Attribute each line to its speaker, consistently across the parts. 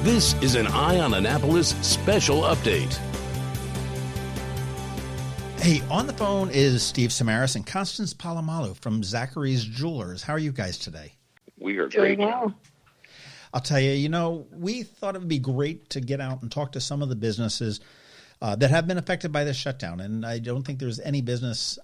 Speaker 1: This is an Eye on Annapolis special update.
Speaker 2: Hey, on the phone is Steve Samaras and Constance Polamalu from Zachary's Jewelers. How are you guys today?
Speaker 3: We are great.
Speaker 4: Doing well.
Speaker 2: I'll tell you, we thought it would be great to get out and talk to some of the businesses that have been affected by this shutdown. And I don't think there's any business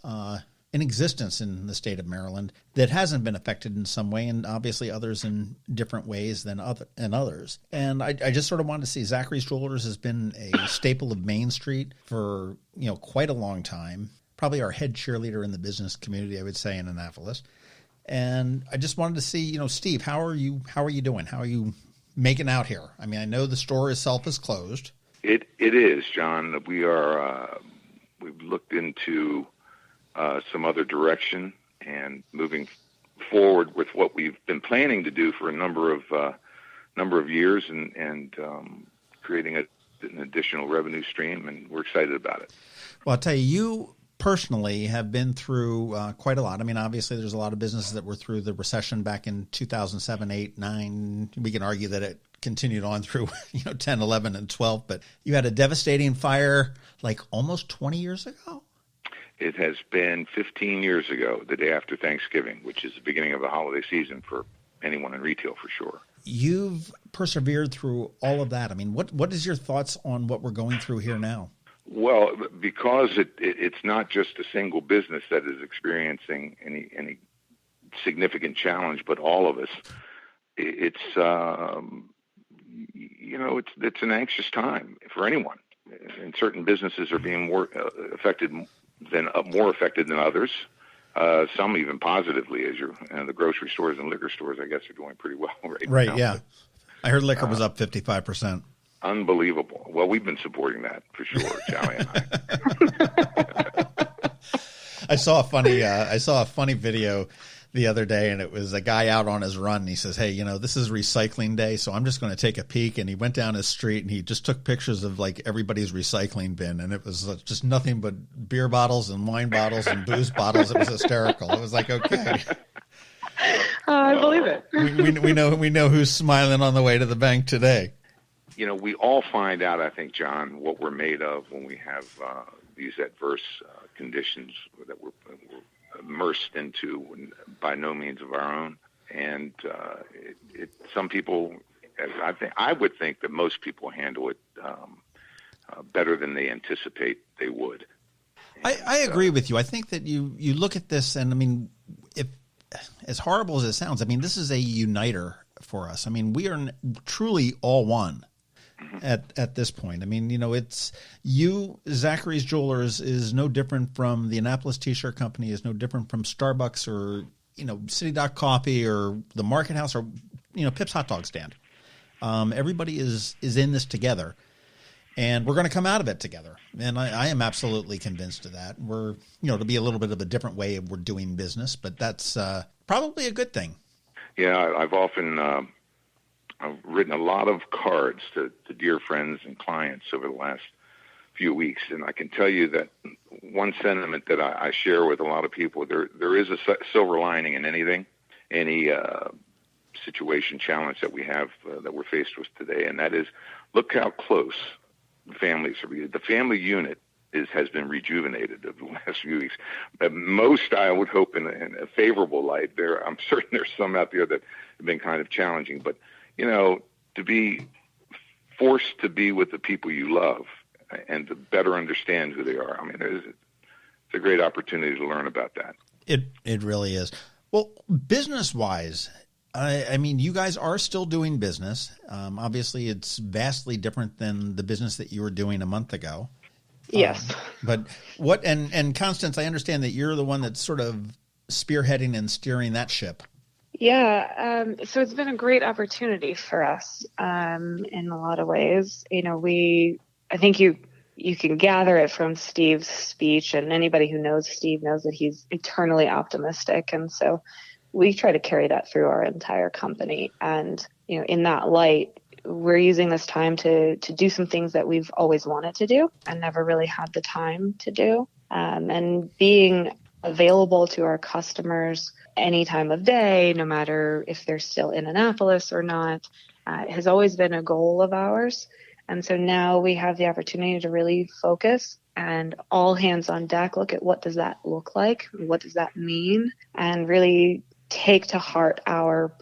Speaker 2: in existence in the state of Maryland that hasn't been affected in some way, and obviously others in different ways than others. And I just sort of wanted to see, Zachary's Jewelers has been a staple of Main Street for quite a long time. Probably our head cheerleader in the business community, I would say, in Annapolis. And I just wanted to see, Steve, how are you doing? How are you making out here? I mean, I know the store itself is closed.
Speaker 3: It is, John. We are. We've looked into some other direction and moving forward with what we've been planning to do for a number of years, and creating an additional revenue stream, and we're excited about it.
Speaker 2: Well, I'll tell you personally have been through quite a lot. I mean, obviously there's a lot of businesses that were through the recession back in 2007, 8, 9. We can argue that it continued on through 10, 11, and 12, but you had a devastating fire like almost 20 years ago.
Speaker 3: It has been 15 years ago, the day after Thanksgiving, which is the beginning of the holiday season for anyone in retail for sure.
Speaker 2: You've persevered through all of that. I mean, what is your thoughts on what we're going through here now?
Speaker 3: Well, because it's not just a single business that is experiencing any significant challenge, but all of us. It's it's an anxious time for anyone, and certain businesses are being more affected than others. Some even positively, as the grocery stores and liquor stores, I guess, are doing pretty well right now.
Speaker 2: Right, yeah. I heard liquor was up 55%.
Speaker 3: Unbelievable. Well, we've been supporting that for sure, Challie and I.
Speaker 2: I saw a funny video the other day, and it was a guy out on his run, and he says, hey, this is recycling day, so I'm just going to take a peek. And he went down his street, and he just took pictures of like everybody's recycling bin, and it was just nothing but beer bottles and wine bottles and booze bottles. It was hysterical. It was like, okay.
Speaker 4: I believe it.
Speaker 2: we know who's smiling on the way to the bank today.
Speaker 3: We all find out, I think, John, what we're made of when we have these adverse conditions that we're immersed into, by no means of our own. And some people, I would think that most people handle it better than they anticipate they would. And,
Speaker 2: I agree with you. I think that you look at this, and I mean, if as horrible as it sounds, I mean, this is a uniter for us. I mean, we are truly all one. At this point. I mean, it's Zachary's Jewelers is no different from the Annapolis T-shirt company, is no different from Starbucks or, City Dock Coffee or the Market House or, Pip's Hot Dog Stand. Everybody is in this together, and we're going to come out of it together. And I am absolutely convinced of that. We're, it'll be a little bit of a different way of we're doing business, but that's probably a good thing.
Speaker 3: Yeah, I've written a lot of cards to dear friends and clients over the last few weeks, and I can tell you that one sentiment that I share with a lot of people, there is a silver lining in anything, any situation, challenge that we have, that we're faced with today, and that is, look how close the families are. The family unit has been rejuvenated over the last few weeks. Most, I would hope, in a favorable light. I'm certain there's some out there that have been kind of challenging, but to be forced to be with the people you love and to better understand who they are. I mean, it's a great opportunity to learn about that.
Speaker 2: It really is. Well, business-wise, I mean, you guys are still doing business. Obviously, it's vastly different than the business that you were doing a month ago.
Speaker 4: Yes.
Speaker 2: But what, and Constance, I understand that you're the one that's sort of spearheading and steering that ship.
Speaker 4: Yeah, so it's been a great opportunity for us in a lot of ways. I think you can gather it from Steve's speech, and anybody who knows Steve knows that he's eternally optimistic. And so we try to carry that through our entire company. And, in that light, we're using this time to do some things that we've always wanted to do and never really had the time to do. And being available to our customers any time of day, no matter if they're still in Annapolis or not, has always been a goal of ours. And so now we have the opportunity to really focus and all hands on deck, look at what does that look like? What does that mean? And really take to heart our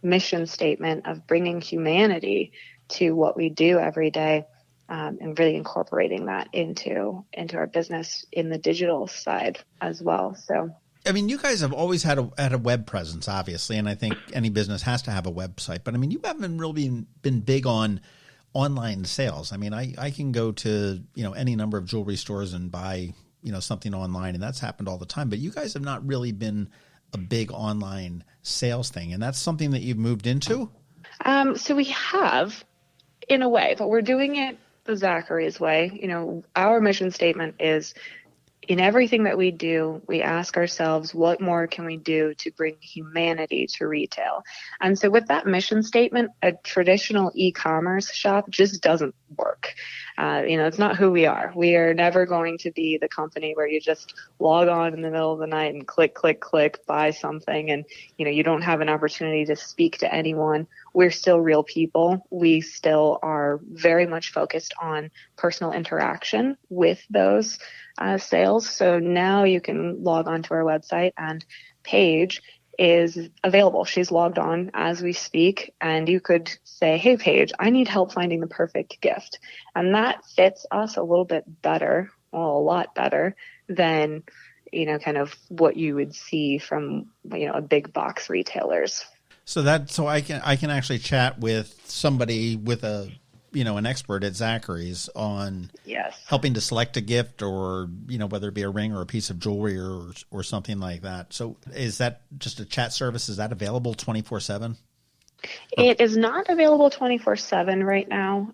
Speaker 4: mission statement of bringing humanity to what we do every day, and really incorporating that into our business in the digital side as well. So,
Speaker 2: I mean, you guys have always had a web presence, obviously, and I think any business has to have a website. But I mean, you haven't really been big on online sales. I mean, I can go to, any number of jewelry stores and buy, something online, and that's happened all the time. But you guys have not really been a big online sales thing, and that's something that you've moved into?
Speaker 4: So we have, in a way, but we're doing it the Zachary's way. Our mission statement is, in everything that we do, we ask ourselves, what more can we do to bring humanity to retail? And so with that mission statement, a traditional e-commerce shop just doesn't work. It's not who we are. We are never going to be the company where you just log on in the middle of the night and click, click, click, buy something. And, you don't have an opportunity to speak to anyone. We're still real people. We still are very much focused on personal interaction with those sales. So now you can log on to our website, and Paige is available. She's logged on as we speak, and you could say, hey, Paige, I need help finding the perfect gift. And that fits us a little bit better, well, a lot better than, kind of what you would see from, a big box retailers.
Speaker 2: So I can actually chat with somebody with an expert at Zachary's on helping to select a gift, or, whether it be a ring or a piece of jewelry or something like that. So is that just a chat service? Is that available 24/7?
Speaker 4: It is not available 24/7 right now.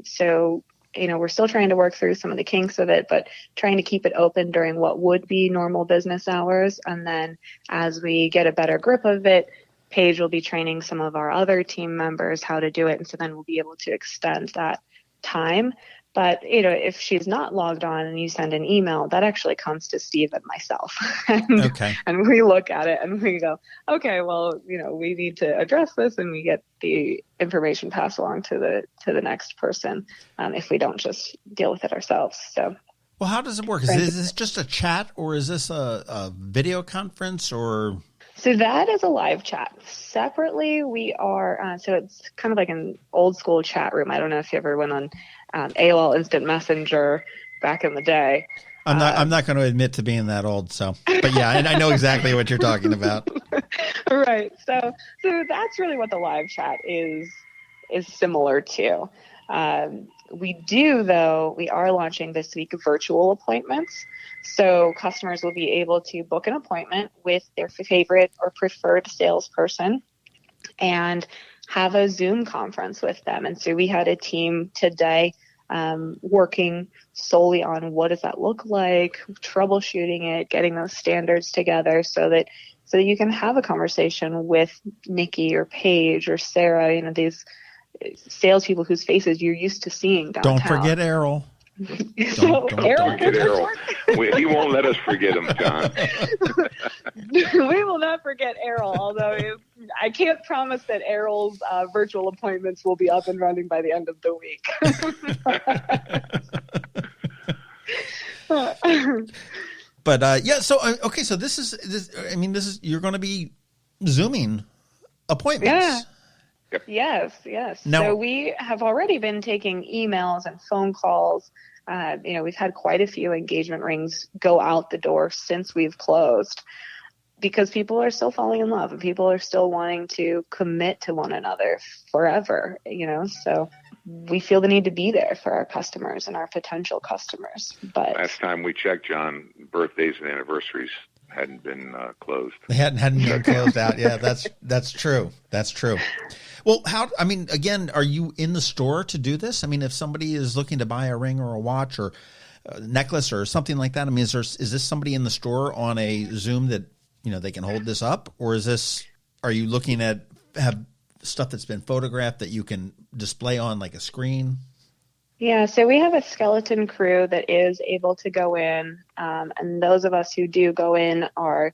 Speaker 4: So, we're still trying to work through some of the kinks of it, but trying to keep it open during what would be normal business hours. And then as we get a better grip of it, Paige will be training some of our other team members how to do it. And so then we'll be able to extend that time. But, if she's not logged on and you send an email, that actually comes to Steve and myself. And we look at it and we go, okay, well, we need to address this, and we get the information passed along to the next person, if we don't just deal with it ourselves. So.
Speaker 2: Well, how does it work? Is this just a chat, or is this a video conference, or?
Speaker 4: So that is a live chat. Separately, we are, so it's kind of like an old school chat room. I don't know if you ever went on AOL Instant Messenger back in the day.
Speaker 2: I'm not going to admit to being that old, but yeah, I know exactly what you're talking about.
Speaker 4: Right. So that's really what the live chat is similar to. We are launching this week virtual appointments. So customers will be able to book an appointment with their favorite or preferred salesperson and have a Zoom conference with them. And so we had a team today working solely on what does that look like, troubleshooting it, getting those standards together so that you can have a conversation with Nikki or Paige or Sarah, these salespeople whose faces you're used to seeing downtown.
Speaker 2: Don't forget Errol.
Speaker 4: Don't
Speaker 3: forget Errol. He won't let us forget him, John.
Speaker 4: We will not forget Errol, although I can't promise that Errol's virtual appointments will be up and running by the end of the week.
Speaker 2: But so okay, so this is you're going to be Zooming appointments.
Speaker 4: Yeah. Yes.
Speaker 2: Now,
Speaker 4: so we have already been taking emails and phone calls. We've had quite a few engagement rings go out the door since we've closed, because people are still falling in love and people are still wanting to commit to one another forever, so we feel the need to be there for our customers and our potential customers. But
Speaker 3: last time we checked, John, birthdays and anniversaries hadn't been closed.
Speaker 2: They hadn't been closed out. Yeah, that's true. That's true. Well, again, are you in the store to do this? If somebody is looking to buy a ring or a watch or a necklace or something like that, is this somebody in the store on a Zoom that, they can hold this up? Or are you looking at have stuff that's been photographed that you can display on like a screen?
Speaker 4: Yeah, so we have a skeleton crew that is able to go in, and those of us who do go in are,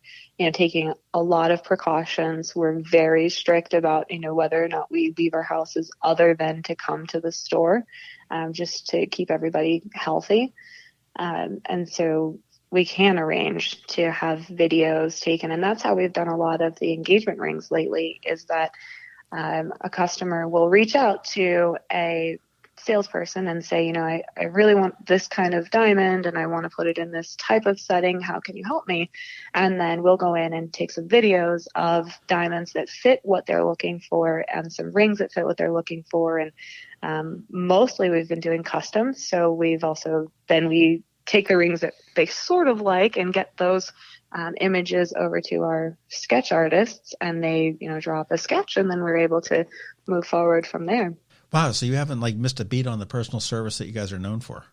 Speaker 4: taking a lot of precautions. We're very strict about, whether or not we leave our houses other than to come to the store, just to keep everybody healthy. And so we can arrange to have videos taken, and that's how we've done a lot of the engagement rings lately, is that a customer will reach out to a salesperson and say, I really want this kind of diamond and I want to put it in this type of setting. How can you help me? And then we'll go in and take some videos of diamonds that fit what they're looking for and some rings that fit what they're looking for. And mostly we've been doing custom. So we take the rings that they sort of like and get those images over to our sketch artists, and they, draw up a sketch, and then we're able to move forward from there.
Speaker 2: Wow. So you haven't missed a beat on the personal service that you guys are known for.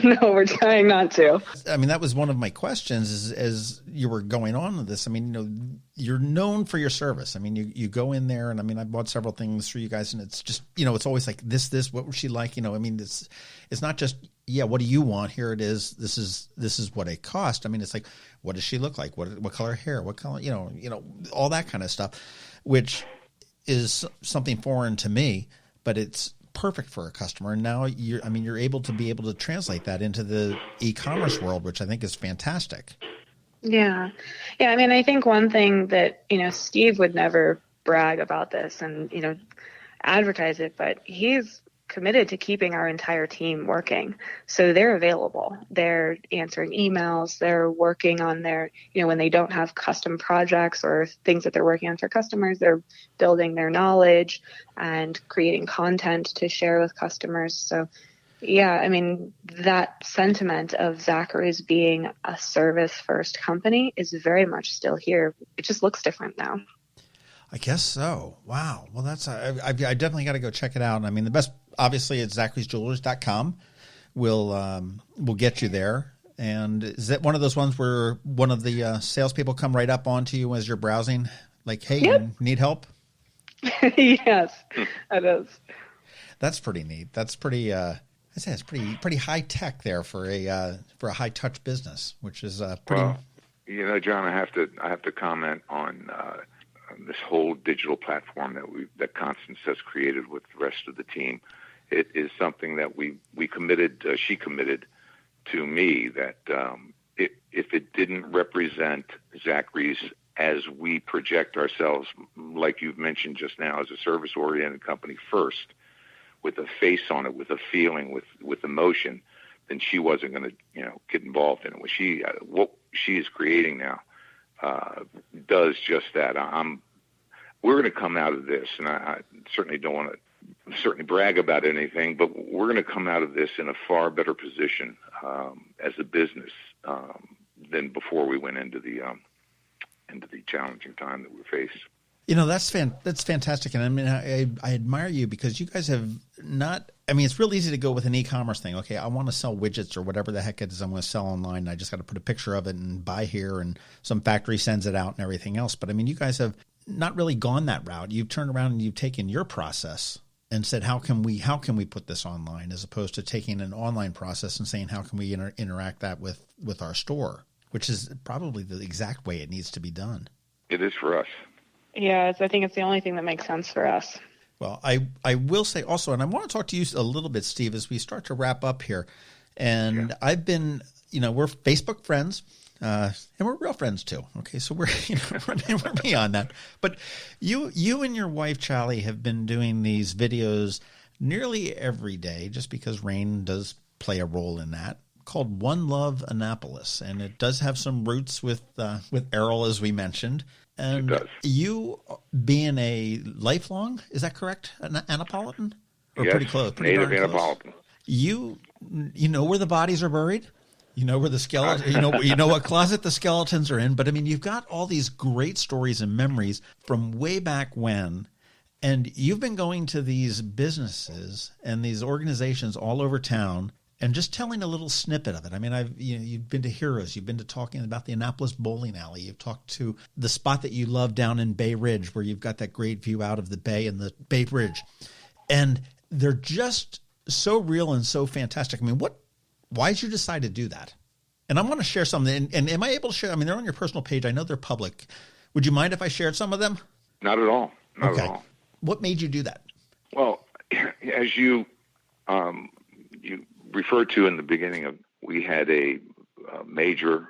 Speaker 4: No, we're trying not to.
Speaker 2: I mean, that was one of my questions as you were going on with this. I mean, you're known for your service. I mean, you go in there, and I mean, I bought several things for you guys, and it's just, it's always like this, what was she like? I mean, it's not just, what do you want? Here it is. This is what it cost. I mean, it's like, what does she look like? What color hair? What color, all that kind of stuff, which is something foreign to me, but it's perfect for a customer. And now you're able to translate that into the e-commerce world, which I think is fantastic.
Speaker 4: Yeah. I mean, I think one thing that, Steve would never brag about this and, advertise it, but he's committed to keeping our entire team working. So they're available. They're answering emails. They're working on their, when they don't have custom projects or things that they're working on for customers, they're building their knowledge and creating content to share with customers. So yeah, I mean, that sentiment of Zachary's being a service first company is very much still here. It just looks different now.
Speaker 2: I guess so. Wow. Well, I definitely got to go check it out. I mean, the best, obviously, it's zacharysjewelers.com. We'll get you there. And is that one of those ones where one of the salespeople come right up onto you as you're browsing? Like, hey,
Speaker 4: yep.
Speaker 2: You need help?
Speaker 4: Yes, it is.
Speaker 2: That's pretty neat. That's pretty, I'd say it's pretty high tech there for a high touch business, which is pretty.
Speaker 3: Well, John, I have to comment on this whole digital platform that Constance has created with the rest of the team. It is something that we committed. She committed to me that if it didn't represent Zachary's as we project ourselves, like you've mentioned just now, as a service-oriented company first, with a face on it, with a feeling, with emotion, then she wasn't going to get involved in it. What she is creating now does just that. We're going to come out of this, and I certainly don't want to brag about anything, but we're going to come out of this in a far better position as a business than before we went into the challenging time that we faced.
Speaker 2: That's fantastic. And I mean, I admire you because you guys have not, I mean, it's real easy to go with an e-commerce thing. Okay, I want to sell widgets or whatever the heck it is I'm going to sell online. I just got to put a picture of it and buy here, and some factory sends it out and everything else. But I mean, you guys have not really gone that route. You've turned around and you've taken your process and said, how can we put this online, as opposed to taking an online process and saying, how can we interact that with our store, which is probably the exact way it needs to be done.
Speaker 3: It is for us.
Speaker 4: Yeah, I think it's the only thing that makes sense for us.
Speaker 2: Well, I will say also, and I want to talk to you a little bit, Steve, as we start to wrap up here. And yeah. I've been, we're Facebook friends, and we're real friends too. Okay, so we're beyond that. But you and your wife, Challie, have been doing these videos nearly every day, just because rain does play a role in that, called One Love Annapolis. And it does have some roots with Errol, as we mentioned. And you being a lifelong, is that correct, Annapolitan? Or
Speaker 3: yes,
Speaker 2: pretty close.
Speaker 3: Native Annapolitan.
Speaker 2: You know where the bodies are buried? You know where the skeleton, you know what closet the skeletons are in. But I mean, you've got all these great stories and memories from way back when. And you've been going to these businesses and these organizations all over town and just telling a little snippet of it. I mean, you've been to Heroes. You've been to talking about the Annapolis bowling alley. You've talked to the spot that you love down in Bay Ridge, where you've got that great view out of the bay and the Bay Bridge. And they're just so real and so fantastic. I mean, why did you decide to do that? And I want to share something. And am I able to share? I mean, they're on your personal page. I know they're public. Would you mind if I shared some of them?
Speaker 3: Not at all. Not at all.
Speaker 2: What made you do that?
Speaker 3: Well, as you referred to in the beginning, we had a major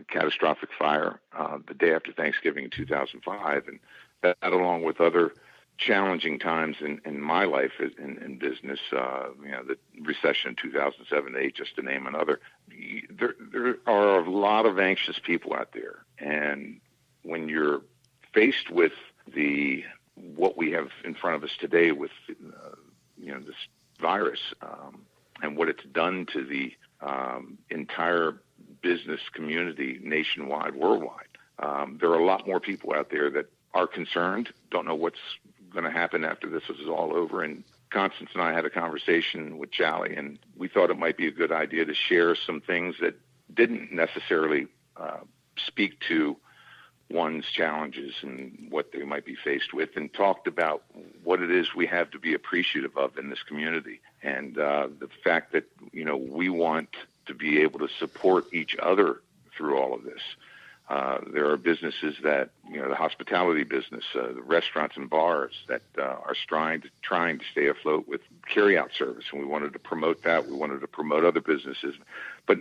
Speaker 3: catastrophic fire the day after Thanksgiving in 2005, and that, along with other challenging times in my life in business, the recession in 2007-8, just to name another. There are a lot of anxious people out there, and when you're faced with what we have in front of us today with this virus and what it's done to the entire business community nationwide, worldwide, there are a lot more people out there that are concerned, don't know what's going to happen after this is all over. And Constance and I had a conversation with Challie, and we thought it might be a good idea to share some things that didn't necessarily speak to one's challenges and what they might be faced with, and talked about what it is we have to be appreciative of in this community, and the fact that we want to be able to support each other through all of this. There are businesses that, the hospitality business, the restaurants and bars that are trying to stay afloat with carry-out service, and we wanted to promote that. We wanted to promote other businesses, but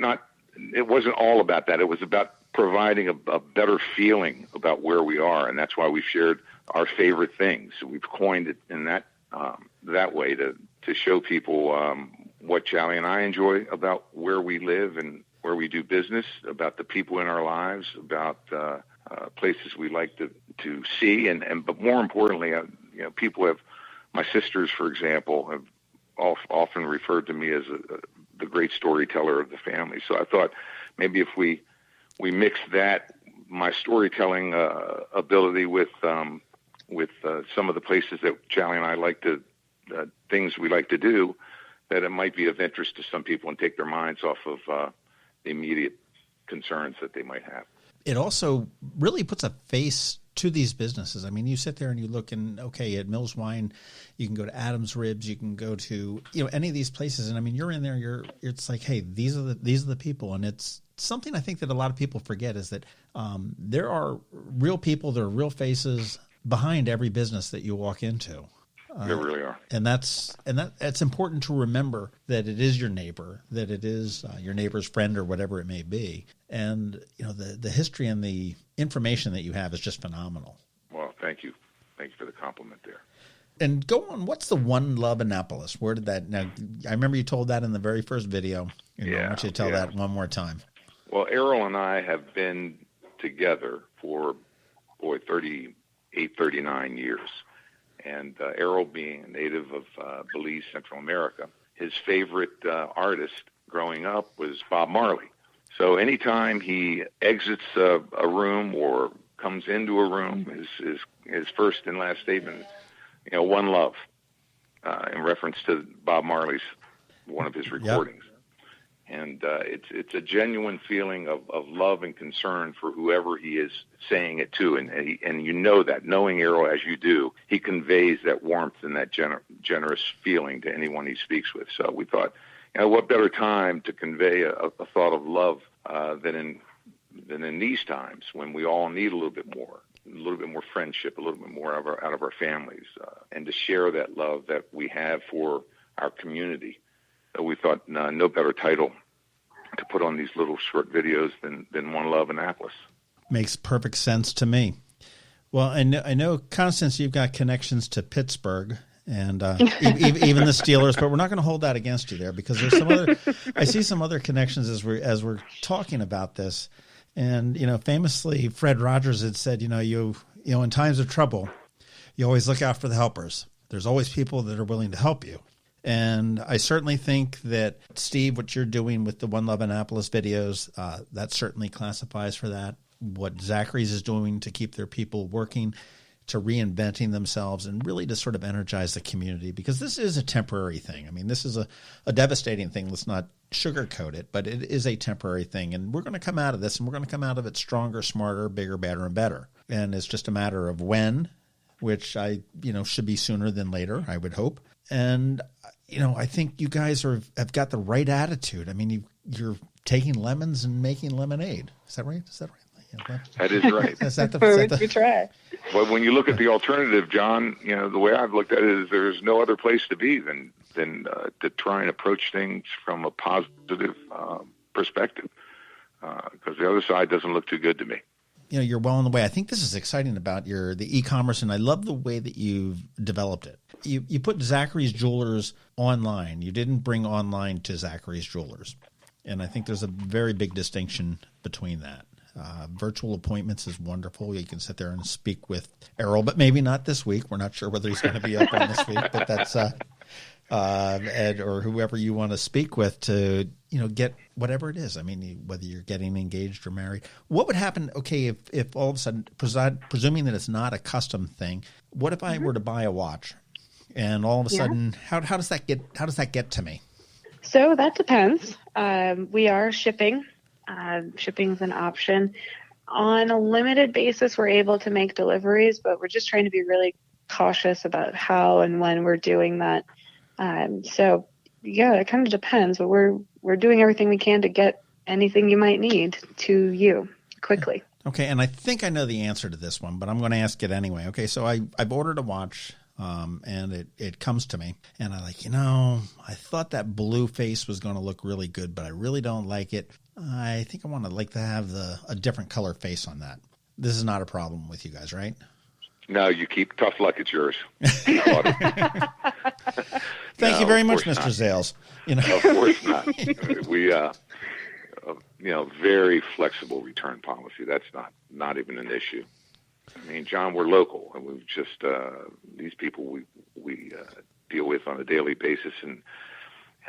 Speaker 3: it wasn't all about that. It was about providing a better feeling about where we are, and that's why we've shared our favorite things. We've coined it in that way to show people what Challie and I enjoy about where we live and where we do business, about the people in our lives, about places we like to see, but more importantly, people have. My sisters, for example, have often referred to me as the great storyteller of the family. So I thought maybe if we mix that, my storytelling ability with some of the places that Challie and I like to things we like to do, that it might be of interest to some people and take their minds off of the immediate concerns that they might have.
Speaker 2: It also really puts a face to these businesses. I mean, you sit there and you look, and at Mills Wine, you can go to Adam's Ribs, you can go to any of these places, and I mean, you're in there. It's like, hey, these are the people, and it's something I think that a lot of people forget is that there are real people, there are real faces behind every business that you walk into.
Speaker 3: There really are,
Speaker 2: and that's important to remember, that it is your neighbor, that it is your neighbor's friend or whatever it may be, and the history and the information that you have is just phenomenal.
Speaker 3: Well, thank you for the compliment there.
Speaker 2: And go on. What's the One Love Annapolis? Where did that? Now, I remember you told that in the very first video. I want you to tell that one more time.
Speaker 3: Well, Errol and I have been together for 38, 39 years. And Errol, being a native of Belize, Central America, his favorite artist growing up was Bob Marley. So anytime he exits a room or comes into a room, his first and last statement, one love, in reference to Bob Marley's, one of his recordings. Yep. And it's a genuine feeling of love and concern for whoever he is saying it to. And that, knowing Errol as you do, he conveys that warmth and that generous feeling to anyone he speaks with. So we thought, what better time to convey a thought of love than in these times when we all need a little bit more friendship, a little bit more out of our families, and to share that love that we have for our community. So we thought no better title to put on these little short videos than One Love Annapolis.
Speaker 2: Makes perfect sense to me. Well, I know, Constance, you've got connections to Pittsburgh and even the Steelers, but we're not going to hold that against you there, because there's some other. I see some other connections as we're talking about this, and famously, Fred Rogers had said, you in times of trouble, you always look out for the helpers. There's always people that are willing to help you. And I certainly think that, Steve, what you're doing with the One Love Annapolis videos, that certainly classifies for that. What Zachary's is doing to keep their people working, to reinventing themselves, and really to sort of energize the community, because this is a temporary thing. I mean, this is a devastating thing. Let's not sugarcoat it, but it is a temporary thing. And we're going to come out of this, and we're going to come out of it stronger, smarter, bigger, better, and better. And it's just a matter of when, which should be sooner than later, I would hope. And, I think you guys have got the right attitude. I mean, you're taking lemons and making lemonade. Is that right?
Speaker 3: That is right.
Speaker 4: We try.
Speaker 3: Well, when you look at the alternative, John, the way I've looked at it is there's no other place to be than to try and approach things from a positive perspective, because the other side doesn't look too good to me.
Speaker 2: You're well on the way. I think this is exciting about the e-commerce, and I love the way that you've developed it. You put Zachary's Jewelers online. You didn't bring online to Zachary's Jewelers. And I think there's a very big distinction between that. Virtual appointments is wonderful. You can sit there and speak with Errol, but maybe not this week. We're not sure whether he's going to be up on this week, but that's Ed or whoever you want to speak with to get whatever it is. I mean, whether you're getting engaged or married. What would happen? Okay, if all of a sudden, presuming that it's not a custom thing, what if I were to buy a watch, and all of a sudden, how does that get to me?
Speaker 4: So that depends. We are shipping. Shipping is an option. On a limited basis, we're able to make deliveries, but we're just trying to be really cautious about how and when we're doing that. So yeah, it kind of depends, but we're doing everything we can to get anything you might need to you quickly.
Speaker 2: Okay, and I think I know the answer to this one, but I'm going to ask it anyway. Okay, so I've ordered a watch. And it comes to me, and I I thought that blue face was going to look really good, but I really don't like it. I think I want to have a different color face on that. This is not a problem with you guys, right?
Speaker 3: No, you keep tough luck. It's yours.
Speaker 2: Thank you very much, Mr. Zales.
Speaker 3: Of course not. We, very flexible return policy. That's not even an issue. I mean, John, we're local, and we've just these people we deal with on a daily basis, and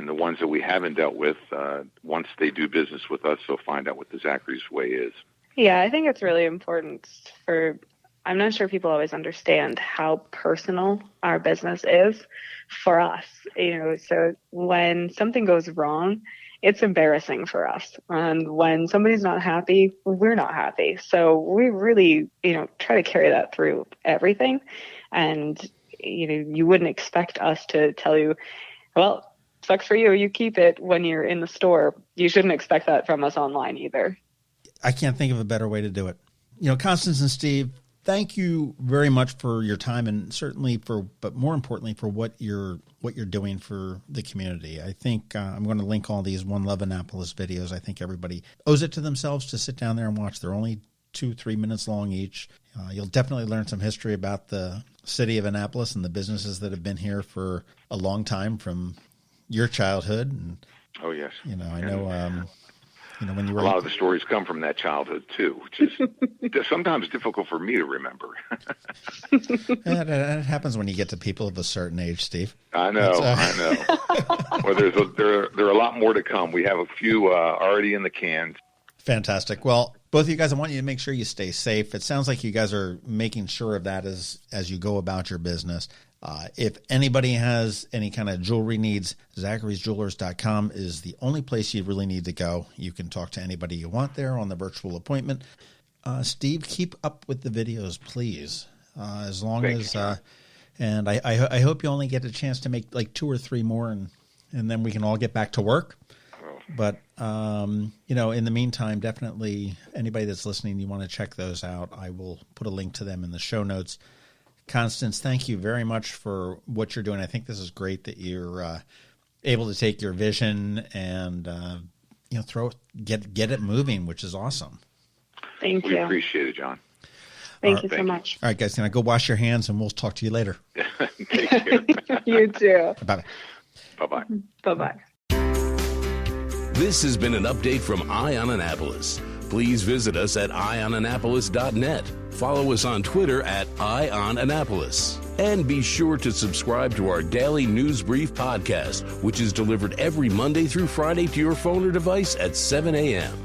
Speaker 3: the ones that we haven't dealt with, once they do business with us, they'll find out what the Zachary's way is.
Speaker 4: Yeah, I think it's really important I'm not sure people always understand how personal our business is for us. So when something goes wrong, it's embarrassing for us. And when somebody's not happy, we're not happy. So we really, try to carry that through everything. And, you wouldn't expect us to tell you, well, sucks for you, you keep it when you're in the store. You shouldn't expect that from us online either.
Speaker 2: I can't think of a better way to do it. Constance and Steve, thank you very much for your time, and certainly but more importantly, for what you're doing for the community. I think I'm going to link all these One Love Annapolis videos. I think everybody owes it to themselves to sit down there and watch. They're only 2-3 minutes long each. You'll definitely learn some history about the city of Annapolis and the businesses that have been here for a long time, from your childhood. And,
Speaker 3: oh, yes.
Speaker 2: I know... when you were
Speaker 3: a lot of the stories come from that childhood too, which is sometimes difficult for me to remember.
Speaker 2: It happens when you get to people of a certain age, Steve.
Speaker 3: I know. Well, there are a lot more to come. We have a few already in the can.
Speaker 2: Fantastic. Well, both of you guys, I want you to make sure you stay safe. It sounds like you guys are making sure of that as you go about your business. If anybody has any kind of jewelry needs, Zachary'sJewelers.com is the only place you really need to go. You can talk to anybody you want there on the virtual appointment. Steve, keep up with the videos, please. As long as, and I hope you only get a chance to make like 2 or 3 more, and then we can all get back to work. But, in the meantime, definitely anybody that's listening, you want to check those out. I will put a link to them in the show notes. Constance, thank you very much for what you're doing. I think this is great that you're able to take your vision and get it moving, which is awesome.
Speaker 4: Thank you.
Speaker 3: We appreciate it, John.
Speaker 4: Thank you so much.
Speaker 2: All right, guys, can I go wash your hands, and we'll talk to you later.
Speaker 3: Take care.
Speaker 4: You too.
Speaker 2: Bye-bye.
Speaker 3: Bye-bye.
Speaker 4: Bye-bye.
Speaker 1: This has been an update from Eye on Annapolis. Please visit us at eyeonannapolis.net. Follow us on Twitter at Eye on Annapolis. And be sure to subscribe to our daily news brief podcast, which is delivered every Monday through Friday to your phone or device at 7 a.m.